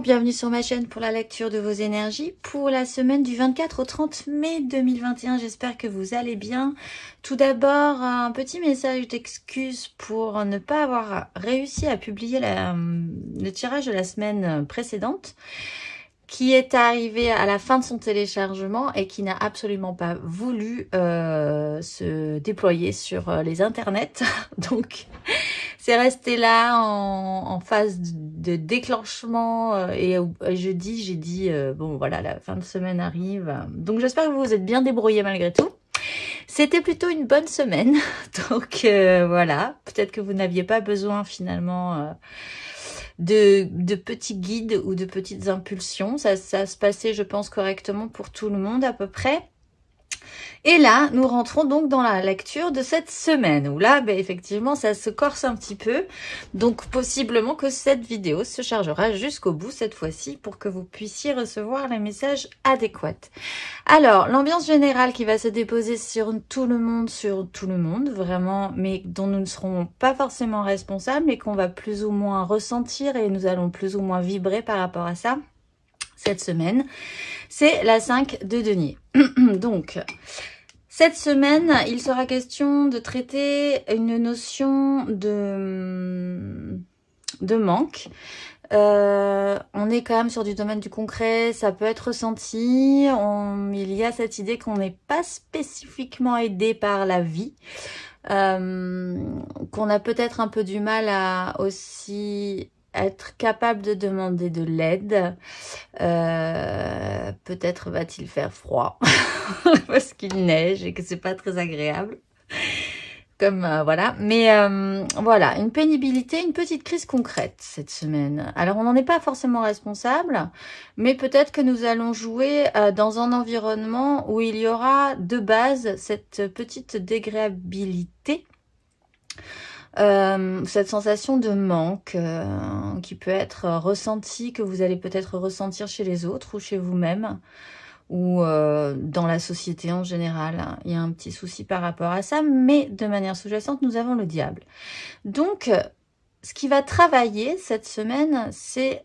bienvenue sur ma chaîne pour la lecture de vos énergies pour la semaine du 24 au 30 mai 2021. J'espère que vous allez bien. Tout d'abord, un petit message d'excuse pour ne pas avoir réussi à publier le tirage de la semaine précédente, qui est arrivé à la fin de son téléchargement et qui n'a absolument pas voulu se déployer sur les internets. Donc, c'est resté là en phase de déclenchement et jeudi, j'ai dit, bon voilà, la fin de semaine arrive. Donc, j'espère que vous vous êtes bien débrouillés malgré tout. C'était plutôt une bonne semaine. Donc, voilà, peut-être que vous n'aviez pas besoin finalement... de petits guides ou de petites impulsions. Ça se passait, je pense, correctement pour tout le monde à peu près. Et là, nous rentrons donc dans la lecture de cette semaine, où là, ben, effectivement, ça se corse un petit peu. Donc, possiblement que cette vidéo se chargera jusqu'au bout cette fois-ci pour que vous puissiez recevoir les messages adéquats. Alors, l'ambiance générale qui va se déposer sur tout le monde, vraiment, mais dont nous ne serons pas forcément responsables et qu'on va plus ou moins ressentir et nous allons plus ou moins vibrer par rapport à ça cette semaine, c'est la 5 de denier. Donc, cette semaine, il sera question de traiter une notion de manque. On est quand même sur du domaine du concret, ça peut être ressenti. Il y a cette idée qu'on n'est pas spécifiquement aidé par la vie. Qu'on a peut-être un peu du mal à aussi être capable de demander de l'aide. Peut-être va-t-il faire froid parce qu'il neige et que c'est pas très agréable. Comme voilà, mais voilà, une pénibilité, une petite crise concrète cette semaine. Alors on n'en est pas forcément responsable, mais peut-être que nous allons jouer dans un environnement où il y aura de base cette petite désagréabilité. Cette sensation de manque qui peut être ressentie, que vous allez peut-être ressentir chez les autres ou chez vous-même ou dans la société en général. Il y a un petit souci par rapport à ça, mais de manière sous-jacente, nous avons le diable. Donc, ce qui va travailler cette semaine, c'est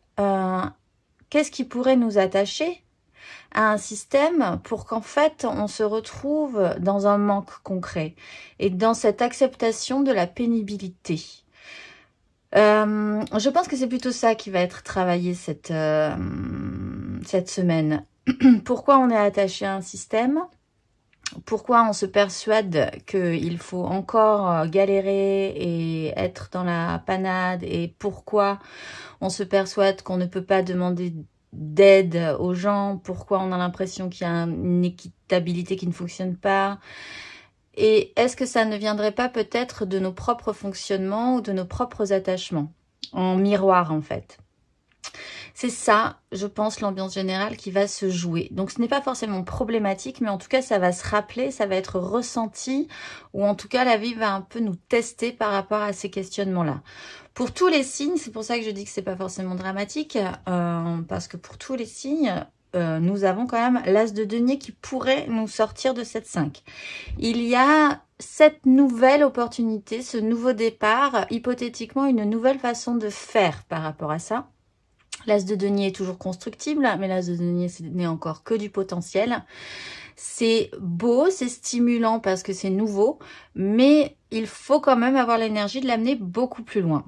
qu'est-ce qui pourrait nous attacher à un système pour qu'en fait on se retrouve dans un manque concret et dans cette acceptation de la pénibilité. Je pense que c'est plutôt ça qui va être travaillé cette semaine. Pourquoi on est attaché à un système? Pourquoi on se persuade qu'il faut encore galérer et être dans la panade? Et pourquoi on se persuade qu'on ne peut pas demander d'aide aux gens? Pourquoi on a l'impression qu'il y a une équitabilité qui ne fonctionne pas? Et est-ce que ça ne viendrait pas peut-être de nos propres fonctionnements ou de nos propres attachements? En miroir, en fait. C'est ça, je pense, l'ambiance générale qui va se jouer. Donc, ce n'est pas forcément problématique, mais en tout cas, ça va se rappeler, ça va être ressenti, ou en tout cas, la vie va un peu nous tester par rapport à ces questionnements-là. Pour tous les signes, c'est pour ça que je dis que c'est pas forcément dramatique, parce que pour tous les signes, nous avons quand même l'as de denier qui pourrait nous sortir de cette 5. Il y a cette nouvelle opportunité, ce nouveau départ, hypothétiquement une nouvelle façon de faire par rapport à ça. L'as de denier est toujours constructible, mais l'as de denier, ce n'est encore que du potentiel. C'est beau, c'est stimulant parce que c'est nouveau, mais il faut quand même avoir l'énergie de l'amener beaucoup plus loin.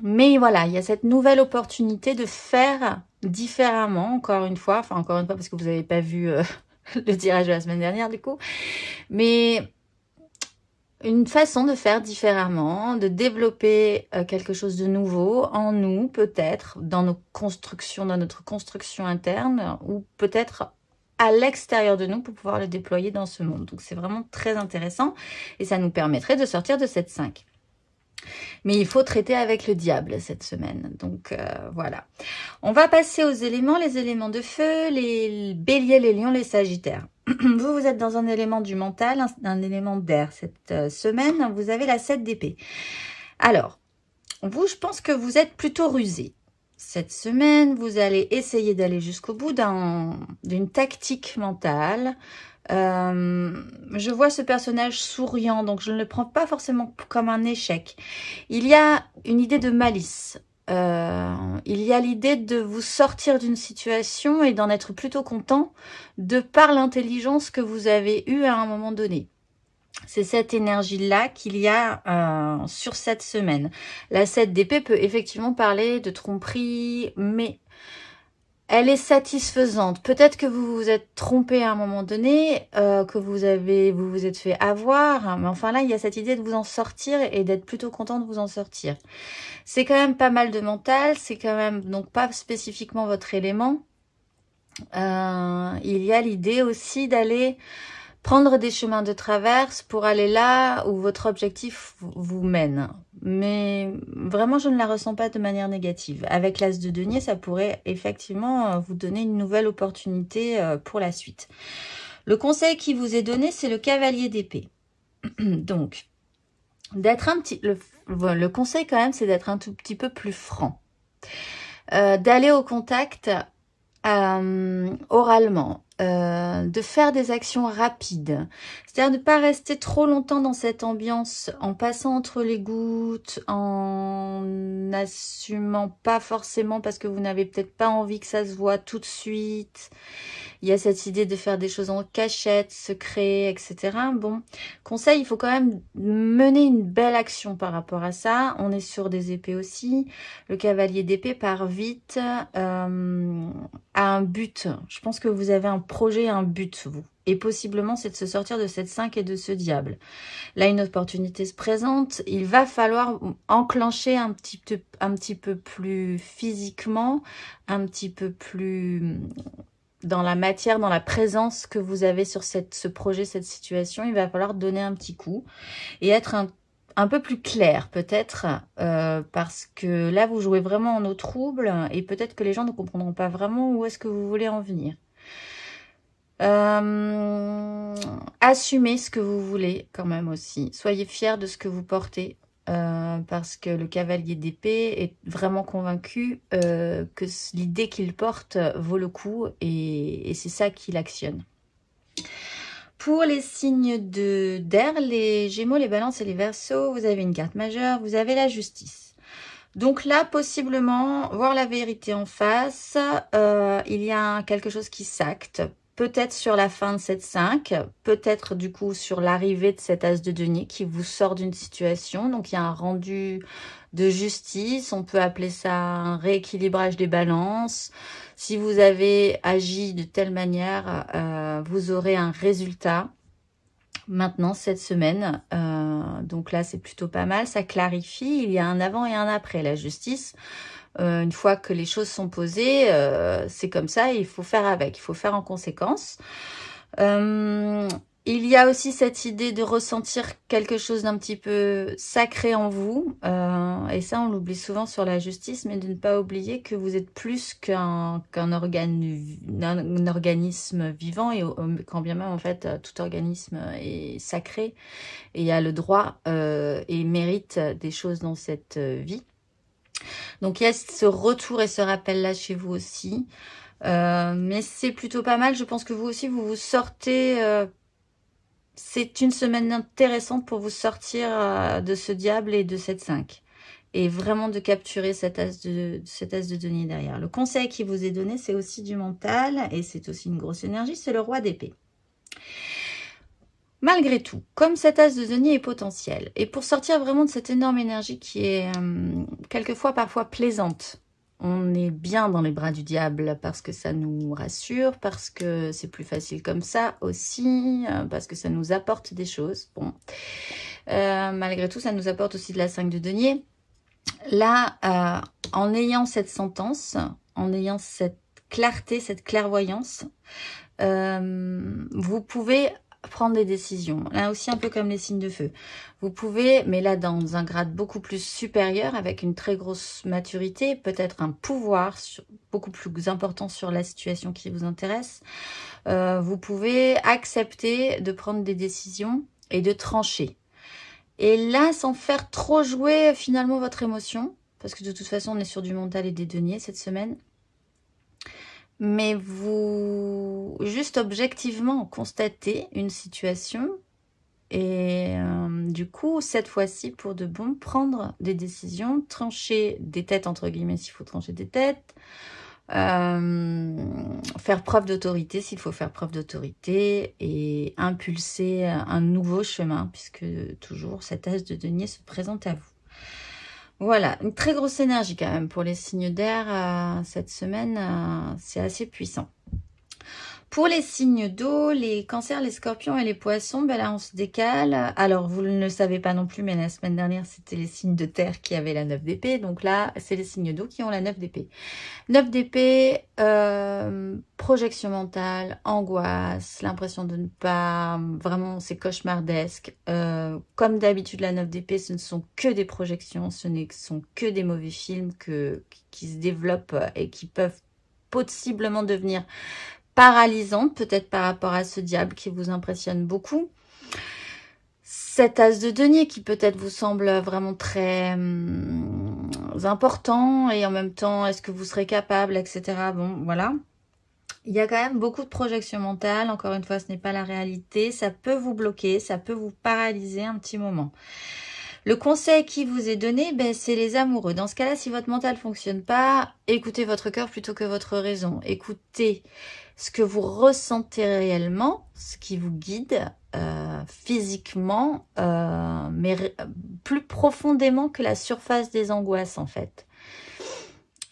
Mais voilà, il y a cette nouvelle opportunité de faire différemment, encore une fois parce que vous n'avez pas vu le tirage de la semaine dernière du coup, mais une façon de faire différemment, de développer quelque chose de nouveau en nous, peut-être, dans nos constructions, dans notre construction interne, ou peut-être à l'extérieur de nous pour pouvoir le déployer dans ce monde. Donc c'est vraiment très intéressant et ça nous permettrait de sortir de cette 5. Mais il faut traiter avec le diable cette semaine. Donc voilà. On va passer aux éléments, les éléments de feu, les béliers, les lions, les sagittaires. Vous êtes dans un élément du mental, un élément d'air. Cette semaine, vous avez la 7 d'épée. Alors, vous, je pense que vous êtes plutôt rusé. Cette semaine, vous allez essayer d'aller jusqu'au bout d'une tactique mentale. Je vois ce personnage souriant, donc je ne le prends pas forcément comme un échec. Il y a une idée de malice il y a l'idée de vous sortir d'une situation et d'en être plutôt content de par l'intelligence que vous avez eue à un moment donné. C'est cette énergie-là qu'il y a sur cette semaine. La 7 d'épée peut effectivement parler de tromperie, mais elle est satisfaisante. Peut-être que vous vous êtes trompé à un moment donné, que vous vous êtes fait avoir, mais enfin là, il y a cette idée de vous en sortir et d'être plutôt content de vous en sortir. C'est quand même pas mal de mental, c'est quand même donc pas spécifiquement votre élément. Il y a l'idée aussi d'aller prendre des chemins de traverse pour aller là où votre objectif vous mène. Mais vraiment, je ne la ressens pas de manière négative. Avec l'As de denier, ça pourrait effectivement vous donner une nouvelle opportunité pour la suite. Le conseil qui vous est donné, c'est le cavalier d'épée. Donc, d'être un petit... Le conseil quand même, c'est d'être un tout petit peu plus franc. D'aller au contact oralement, de faire des actions rapides, c'est-à-dire de ne pas rester trop longtemps dans cette ambiance en passant entre les gouttes, en n'assumant pas forcément parce que vous n'avez peut-être pas envie que ça se voit tout de suite. Il y a cette idée de faire des choses en cachette, secret, etc. Bon, conseil, il faut quand même mener une belle action par rapport à ça. On est sur des épées aussi. Le cavalier d'épée part vite à un but. Je pense que vous avez un projet, un but, vous. Et possiblement, c'est de se sortir de cette 5 et de ce diable. Là, une opportunité se présente. Il va falloir enclencher un petit peu plus physiquement, un petit peu plus dans la matière, dans la présence que vous avez sur ce projet, cette situation. Il va falloir donner un petit coup et être un peu plus clair peut-être, parce que là, vous jouez vraiment en eau trouble et peut-être que les gens ne comprendront pas vraiment où est-ce que vous voulez en venir. Assumez ce que vous voulez quand même aussi. Soyez fiers de ce que vous portez. Parce que le cavalier d'épée est vraiment convaincu que l'idée qu'il porte vaut le coup et c'est ça qu'il actionne. Pour les signes d'air, les Gémeaux, les Balances et les Verseaux, vous avez une carte majeure, vous avez la justice. Donc là, possiblement, voir la vérité en face, il y a quelque chose qui s'acte. Peut-être sur la fin de cette 5, peut-être du coup sur l'arrivée de cet As de denier qui vous sort d'une situation. Donc il y a un rendu de justice, on peut appeler ça un rééquilibrage des balances. Si vous avez agi de telle manière, vous aurez un résultat maintenant cette semaine. Donc là c'est plutôt pas mal, ça clarifie, il y a un avant et un après la justice. Une fois que les choses sont posées, c'est comme ça, il faut faire avec, il faut faire en conséquence. Il y a aussi cette idée de ressentir quelque chose d'un petit peu sacré en vous, et ça on l'oublie souvent sur la justice, mais de ne pas oublier que vous êtes plus qu'un organisme vivant, et quand bien même en fait tout organisme est sacré et a le droit et mérite des choses dans cette vie. Donc il y a ce retour et ce rappel là chez vous aussi, mais c'est plutôt pas mal. Je pense que vous aussi vous vous sortez, c'est une semaine intéressante pour vous sortir de ce diable et de cette 5 et vraiment de capturer cet as de denier derrière. Le conseil qui vous est donné, c'est aussi du mental et c'est aussi une grosse énergie, c'est le roi d'épée. Malgré tout, comme cet as de denier est potentiel, et pour sortir vraiment de cette énorme énergie qui est quelquefois parfois plaisante, on est bien dans les bras du diable parce que ça nous rassure, parce que c'est plus facile comme ça aussi, parce que ça nous apporte des choses. Bon, malgré tout, ça nous apporte aussi de la 5 de denier. Là, en ayant cette sentence, en ayant cette clarté, cette clairvoyance, vous pouvez prendre des décisions. Là aussi, un peu comme les signes de feu. Vous pouvez, mais là, dans un grade beaucoup plus supérieur, avec une très grosse maturité, peut-être un pouvoir beaucoup plus important sur la situation qui vous intéresse. Vous pouvez accepter de prendre des décisions et de trancher. Et là, sans faire trop jouer finalement votre émotion, parce que de toute façon, on est sur du mental et des deniers cette semaine. Mais vous, juste objectivement, constatez une situation Et du coup, cette fois-ci, pour de bon, prendre des décisions, trancher des têtes, entre guillemets, s'il faut trancher des têtes, faire preuve d'autorité s'il faut faire preuve d'autorité et impulser un nouveau chemin, puisque toujours cet as de denier se présente à vous. Voilà, une très grosse énergie quand même pour les signes d'air cette semaine, c'est assez puissant. Pour les signes d'eau, les cancers, les scorpions et les poissons, ben là on se décale. Alors vous ne le savez pas non plus, mais la semaine dernière c'était les signes de terre qui avaient la 9 d'épée. Donc là c'est les signes d'eau qui ont la 9 d'épée. 9 d'épée, projection mentale, angoisse, l'impression de ne pas... Vraiment c'est cauchemardesque. Comme d'habitude la 9 d'épée, ce ne sont que des projections, ce ne sont que des mauvais films qui se développent et qui peuvent possiblement devenir paralysante, peut-être par rapport à ce diable qui vous impressionne beaucoup. Cet as de denier qui peut-être vous semble vraiment très important et en même temps, est-ce que vous serez capable, etc. Bon, voilà. Il y a quand même beaucoup de projections mentales. Encore une fois, ce n'est pas la réalité. Ça peut vous bloquer, ça peut vous paralyser un petit moment. Le conseil qui vous est donné, ben, c'est les amoureux. Dans ce cas-là, si votre mental ne fonctionne pas, écoutez votre cœur plutôt que votre raison. Écoutez ce que vous ressentez réellement, ce qui vous guide physiquement, mais plus profondément que la surface des angoisses en fait.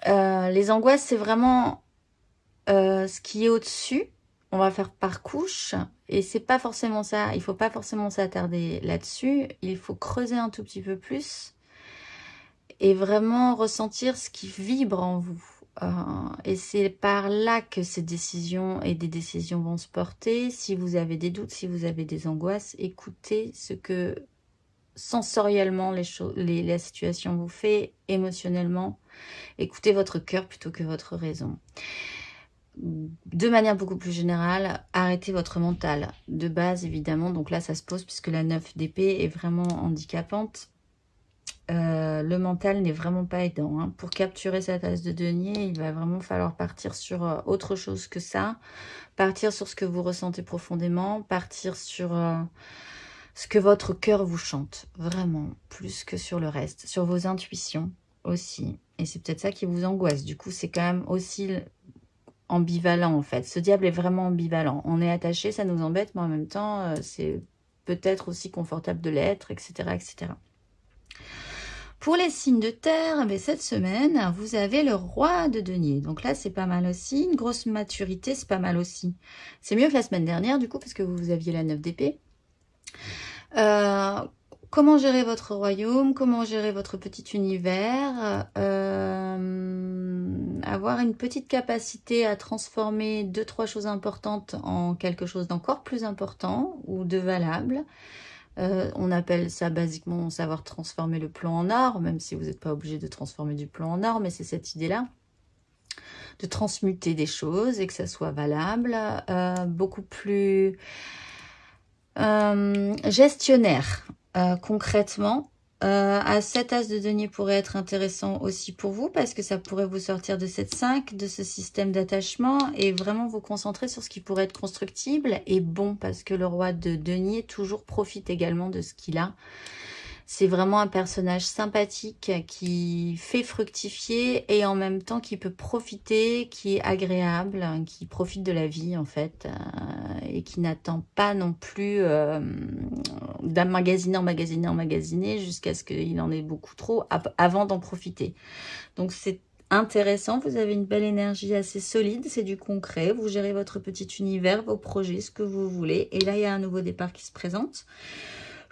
Les angoisses, c'est vraiment ce qui est au-dessus. On va faire par couche et c'est pas forcément ça. Il faut pas forcément s'attarder là-dessus. Il faut creuser un tout petit peu plus et vraiment ressentir ce qui vibre en vous. Et c'est par là que ces décisions et des décisions vont se porter. Si vous avez des doutes, si vous avez des angoisses, écoutez ce que sensoriellement la situation vous fait, émotionnellement. Écoutez votre cœur plutôt que votre raison. De manière beaucoup plus générale, arrêtez votre mental. De base, évidemment, donc là, ça se pose puisque la 9 d'épée est vraiment handicapante. Le mental n'est vraiment pas aidant. Hein. Pour capturer cette as de denier, il va vraiment falloir partir sur autre chose que ça. Partir sur ce que vous ressentez profondément. Partir sur ce que votre cœur vous chante. Vraiment, plus que sur le reste. Sur vos intuitions aussi. Et c'est peut-être ça qui vous angoisse. Du coup, c'est quand même aussi ambivalent en fait. Ce diable est vraiment ambivalent. On est attaché, ça nous embête, mais en même temps, c'est peut-être aussi confortable de l'être, etc., etc. Pour les signes de terre, mais cette semaine, vous avez le roi de denier. Donc là, c'est pas mal aussi. Une grosse maturité, c'est pas mal aussi. C'est mieux que la semaine dernière, du coup, parce que vous aviez la 9 d'épée. Comment gérer votre royaume? Comment gérer votre petit univers? Avoir une petite capacité à transformer 2-3 choses importantes en quelque chose d'encore plus important ou de valable. On appelle ça basiquement savoir transformer le plomb en or, même si vous n'êtes pas obligé de transformer du plomb en or, mais c'est cette idée-là. De transmuter des choses et que ça soit valable. Beaucoup plus gestionnaire, concrètement. Cet as de denier pourrait être intéressant aussi pour vous parce que ça pourrait vous sortir de cette 5, de ce système d'attachement et vraiment vous concentrer sur ce qui pourrait être constructible et bon parce que le roi de denier toujours profite également de ce qu'il a. C'est vraiment un personnage sympathique qui fait fructifier et en même temps qui peut profiter, qui est agréable, qui profite de la vie en fait et qui n'attend pas non plus d'emmagasiner, emmagasiner jusqu'à ce qu'il en ait beaucoup trop avant d'en profiter. Donc c'est intéressant, vous avez une belle énergie assez solide, c'est du concret, vous gérez votre petit univers, vos projets, ce que vous voulez. Et là, il y a un nouveau départ qui se présente.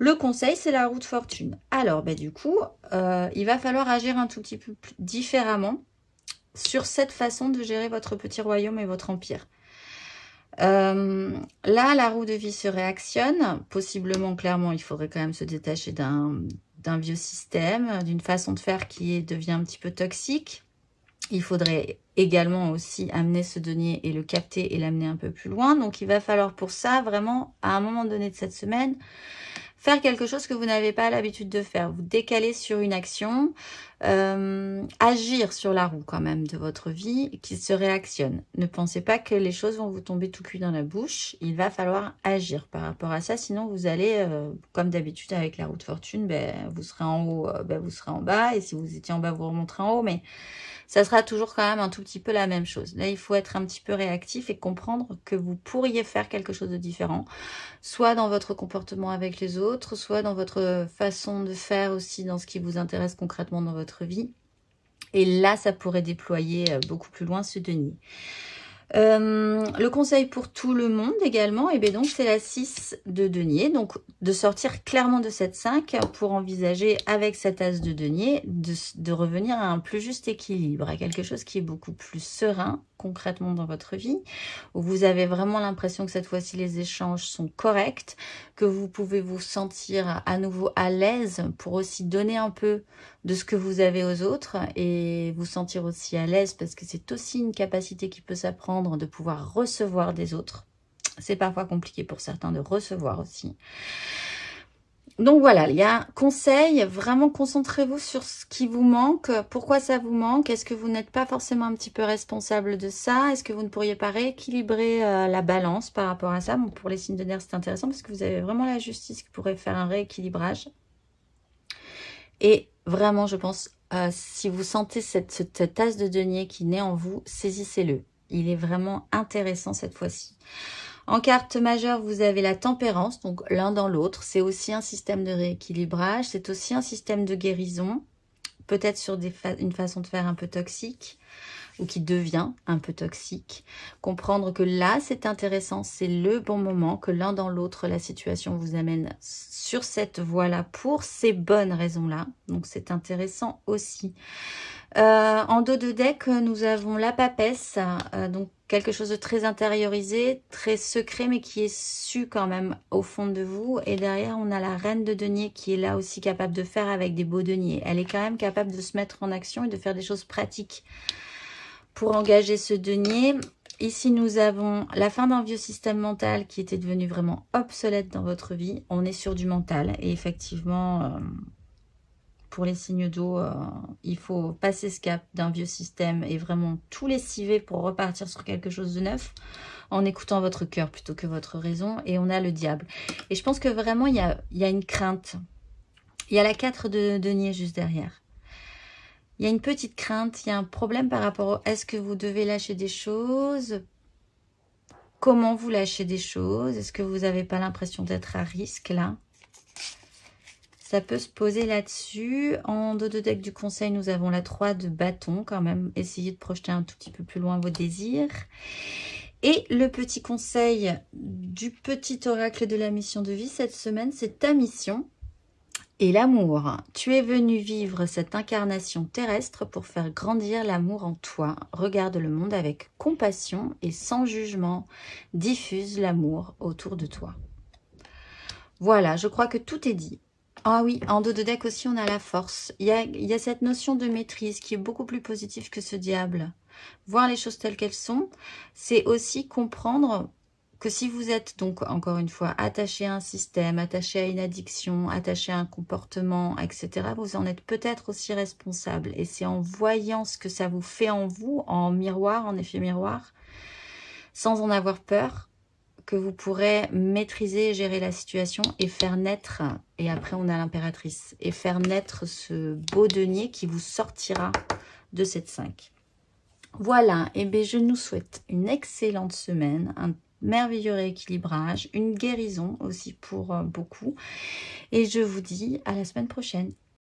Le conseil, c'est la roue de fortune. Alors, du coup, il va falloir agir un tout petit peu plus différemment sur cette façon de gérer votre petit royaume et votre empire. Là, la roue de vie se réactionne. Possiblement, clairement, il faudrait quand même se détacher d'un vieux système, d'une façon de faire qui devient un petit peu toxique. Il faudrait également aussi amener ce denier et le capter et l'amener un peu plus loin. Donc, il va falloir pour ça, vraiment, à un moment donné de cette semaine, faire quelque chose que vous n'avez pas l'habitude de faire. Vous décaler sur une action, agir sur la roue quand même de votre vie qui se réactionne. Ne pensez pas que les choses vont vous tomber tout cuit dans la bouche. Il va falloir agir par rapport à ça. Sinon, vous allez, comme d'habitude avec la roue de fortune, vous serez en haut, vous serez en bas. Et si vous étiez en bas, vous remonterez en haut. Mais ça sera toujours quand même un tout petit peu la même chose. Là, il faut être un petit peu réactif et comprendre que vous pourriez faire quelque chose de différent, soit dans votre comportement avec les autres, soit dans votre façon de faire aussi, dans ce qui vous intéresse concrètement dans votre vie. Et là, ça pourrait déployer beaucoup plus loin ce denier. Le conseil pour tout le monde également, et bien donc c'est la 6 de denier, donc de sortir clairement de cette 5 pour envisager avec cette as de denier de revenir à un plus juste équilibre, à quelque chose qui est beaucoup plus serein concrètement dans votre vie, où vous avez vraiment l'impression que cette fois-ci les échanges sont corrects, que vous pouvez vous sentir à nouveau à l'aise pour aussi donner un peu de ce que vous avez aux autres et vous sentir aussi à l'aise parce que c'est aussi une capacité qui peut s'apprendre de pouvoir recevoir des autres. C'est parfois compliqué pour certains de recevoir aussi. Donc voilà, il y a un conseil, vraiment concentrez-vous sur ce qui vous manque, pourquoi ça vous manque, est-ce que vous n'êtes pas forcément un petit peu responsable de ça, est-ce que vous ne pourriez pas rééquilibrer la balance par rapport à ça. Bon, pour les signes de nerfs c'est intéressant parce que vous avez vraiment la justice qui pourrait faire un rééquilibrage. Et vraiment je pense, si vous sentez cette tasse de denier qui naît en vous, saisissez-le, il est vraiment intéressant cette fois-ci. En carte majeure, vous avez la tempérance, donc l'un dans l'autre. C'est aussi un système de rééquilibrage, c'est aussi un système de guérison, peut-être sur une façon de faire un peu toxique, ou qui devient un peu toxique. Comprendre que là, c'est intéressant, c'est le bon moment, que l'un dans l'autre, la situation vous amène sur cette voie-là pour ces bonnes raisons-là. Donc, c'est intéressant aussi. En dos de deck, nous avons la papesse, donc quelque chose de très intériorisé, très secret, mais qui est su quand même au fond de vous. Et derrière, on a la reine de denier qui est là aussi capable de faire avec des beaux deniers. Elle est quand même capable de se mettre en action et de faire des choses pratiques pour engager ce denier. Ici, nous avons la fin d'un vieux système mental qui était devenu vraiment obsolète dans votre vie. On est sur du mental et effectivement... pour les signes d'eau, il faut passer ce cap d'un vieux système et vraiment tout lessiver pour repartir sur quelque chose de neuf en écoutant votre cœur plutôt que votre raison. Et on a le diable. Et je pense que vraiment, il y a une crainte. Il y a la 4 de denier juste derrière. Il y a une petite crainte, il y a un problème par rapport à est-ce que vous devez lâcher des choses? Comment vous lâchez des choses? Est-ce que vous n'avez pas l'impression d'être à risque là? Ça peut se poser là-dessus. En dos de deck du conseil, nous avons la 3 de bâton quand même. Essayez de projeter un tout petit peu plus loin vos désirs. Et le petit conseil du petit oracle de la mission de vie cette semaine, c'est ta mission et l'amour. Tu es venu vivre cette incarnation terrestre pour faire grandir l'amour en toi. Regarde le monde avec compassion et sans jugement. Diffuse l'amour autour de toi. Voilà, je crois que tout est dit. Ah oui, en dos de deck aussi, on a la force. Il y a cette notion de maîtrise qui est beaucoup plus positive que ce diable. Voir les choses telles qu'elles sont, c'est aussi comprendre que si vous êtes donc, encore une fois, attaché à un système, attaché à une addiction, attaché à un comportement, etc., vous en êtes peut-être aussi responsable. Et c'est en voyant ce que ça vous fait en vous, en miroir, en effet miroir, sans en avoir peur, que vous pourrez maîtriser et gérer la situation et faire naître, et après on a l'impératrice, et faire naître ce beau denier qui vous sortira de cette 5. Voilà, et bien je nous souhaite une excellente semaine, un merveilleux rééquilibrage, une guérison aussi pour beaucoup, et je vous dis à la semaine prochaine.